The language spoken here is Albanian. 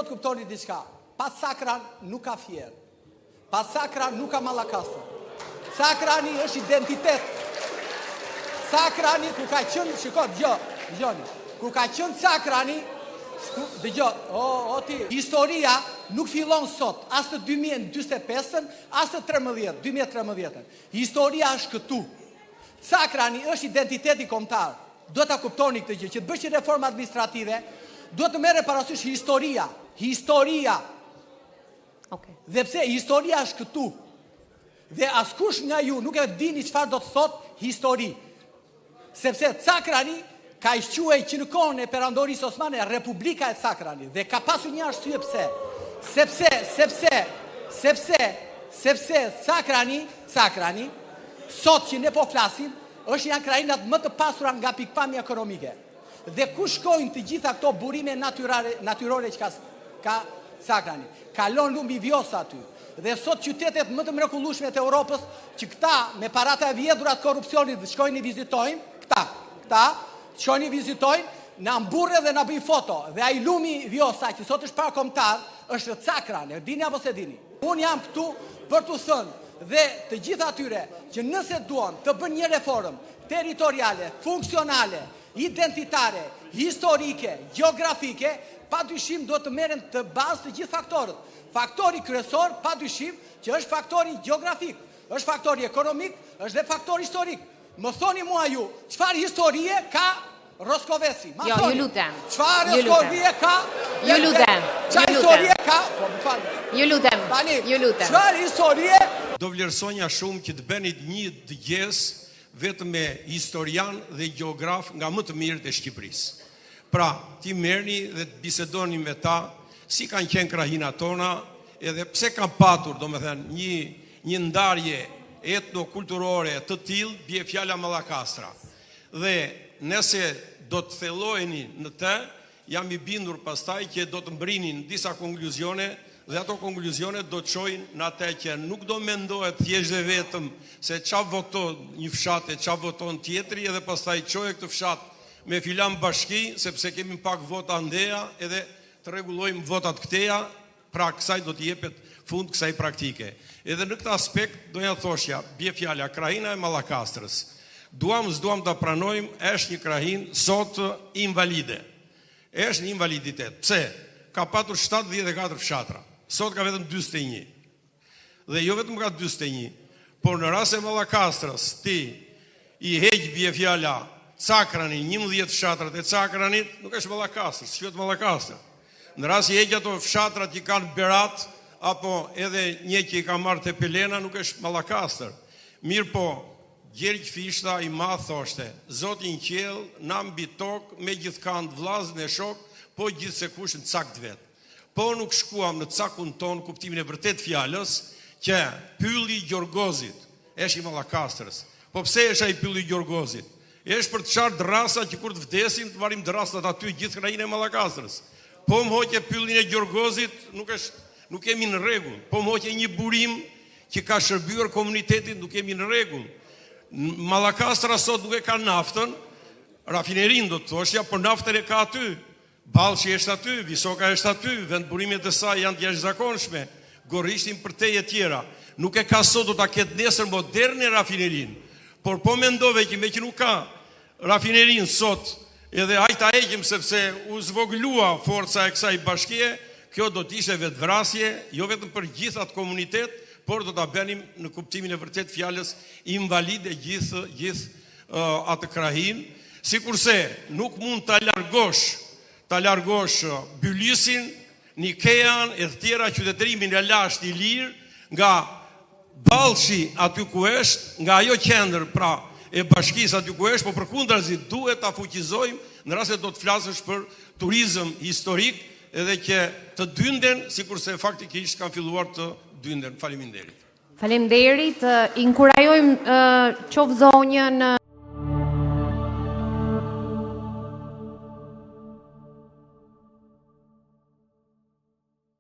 duhet kuptoni diçka. Pas Sakran nuk ka Fier. Pas Sakran nuk ka Mallakastër. Sakrani është identitet. Sakrani ku ka qenë, shiko, dëgjoni. Ku ka qenë Sakrani, ti, historia nuk fillon sot, as të 2045-ën, as të 2013-ën. Historia është këtu. Sakrani është identiteti kombëtar. Do ta kuptoni këtë gjë, që të bësh një reformë administrative, do të merre parasysh historia. Okay. Dhe pse historia është këtu. Dhe askush nga ju nuk e dini çfarë do të thotë histori. Sepse Sakrani ka quajtur që në kohën e perandorisë osmane Republika e Sakrani dhe ka pasur një arsye pse. Sepse Sakrani sot që ne po flasim është janë krajinat më të pasura nga pikpamja ekonomike. Dhe ku shkojnë të gjitha këto burime natyrore që ka Sakrani? Kalon lumbi Vjosa aty. Dhe sot qytetet më të mrekullueshme të Europës që këta me paratë e vjedhura të korrupsionit shkojnë i vizitojnë, këta shkojnë i vizitojnë, na mburre dhe na bëjnë foto. Dhe ai lumi Vjosa që sot është parakombëtar është Sakrani. Dini apo se dini? Unë jam këtu për t'u thënë dhe të gjitha atyre që nëse duan të bëjnë një reformë territoriale, funksionale, identitare, historike, gjeografike, pa dyshim do të merren të bazë të gjithë faktorët. Faktori kryesor, pa dyshim, që është faktori gjeografik, është faktori ekonomik, është dhe faktori historik. Më thoni mua ju, çfarë historie ka Roskoveci? Jo, ju lutem. Çfarë historie ka? Ju lutem. Çfarë historie ka? Ju lutem. Çfarë historie? Do vlerësonja shumë që të bënit një dëgjesë vetëm me historian dhe gjeograf nga më të mirët e Shqipërisë. Pra, ti merrni dhe të bisedoni me ta, si kanë qenë krahinat tona, edhe pse kanë patur, domethënë, një ndarje etno-kulturore të tillë, bie fjala Mallakastra. Dhe nëse do të thelloheni në të, jam i bindur pastaj që do të mbrinin disa konkluzione dhe ato konkluzione do të çojnë në atë që nuk do mendohet thjesht dhe vetëm se çfarë voton një fshat e çfarë voton tjetri edhe pastaj çoje këtë fshat me filan bashki sepse kemi pak vota ndeja edhe të rregullojmë votat këteja, pra kësaj do të jepet fund kësaj praktike. Edhe në këtë aspekt doja thoshja, bie fjala krahina e Mallakastrës. Duam ta pranojmë, është një krahinë sot invalide. Është një invaliditet. Pse? Ka patur 74 fshatra. Sot ka vetëm 41. Dhe jo vetëm ka 41, por në rast se Mallakastrës ti i heq bie fjala Sakrani, 11 fshatrat e Sakranit, nuk është Mallakastër, s'quhet Mallakastër. Në rast se heq ato fshatrat që kanë Berat apo edhe një që i ka marrë te Pelena, nuk është Mallakastër. Mirë po, Gjergj Fishta i madh thoshte, Zoti në qiell, na mbi tokë me gjithkand vllazën e shok, po gjithse kush në cakt vet. Po nuk shkuam në cakun ton kuptimin e vërtet fjalës që pylli i Gjorgozit është i Mallakastrës. Po pse është ai pylli i Gjorgozit? Është për të çarë drasa që kur të vdesim të marrim drasat aty gjithë krajinë e Mallakastrës. Po më hoqe pyllin e Gjorgozit, nuk kemi në rregull. Po më hoqe një burim që ka shërbyer komunitetit, nuk kemi në rregull. Mallakastra sot nuk e ka naftën, rafinerin do të thoshja, por naftën e ka aty. Ballshi është aty, Visoka është aty, vendburimet e saj janë të jashtëzakonshme, Gorrishtin për teje tjera. Nuk e ka sot, do ta ketë nesër moderne rafinerin. Por po mendove që me që nuk ka rafinerin sot, edhe hajta heqim sepse u zvoglua forca e kësaj bashkie, kjo do të ishte vetvrasje, jo vetëm për gjithë atë komunitet, por do ta bënim në kuptimin e vërtet fjalës invalide gjithë atë krahin, sikurse nuk mund ta largosh Bylisin, Nikean e të tjera qytetërimin e lashtë i lirë nga Ballshi aty ku është, nga ajo qendër pra e bashkisë aty ku është, po përkundrazi duhet ta fuqizojmë në rast se do të flasësh për turizëm historik edhe që të dynden, sikurse faktikisht kanë filluar të dynden. Faleminderit. Faleminderit, inkurajojmë qoftë zonjën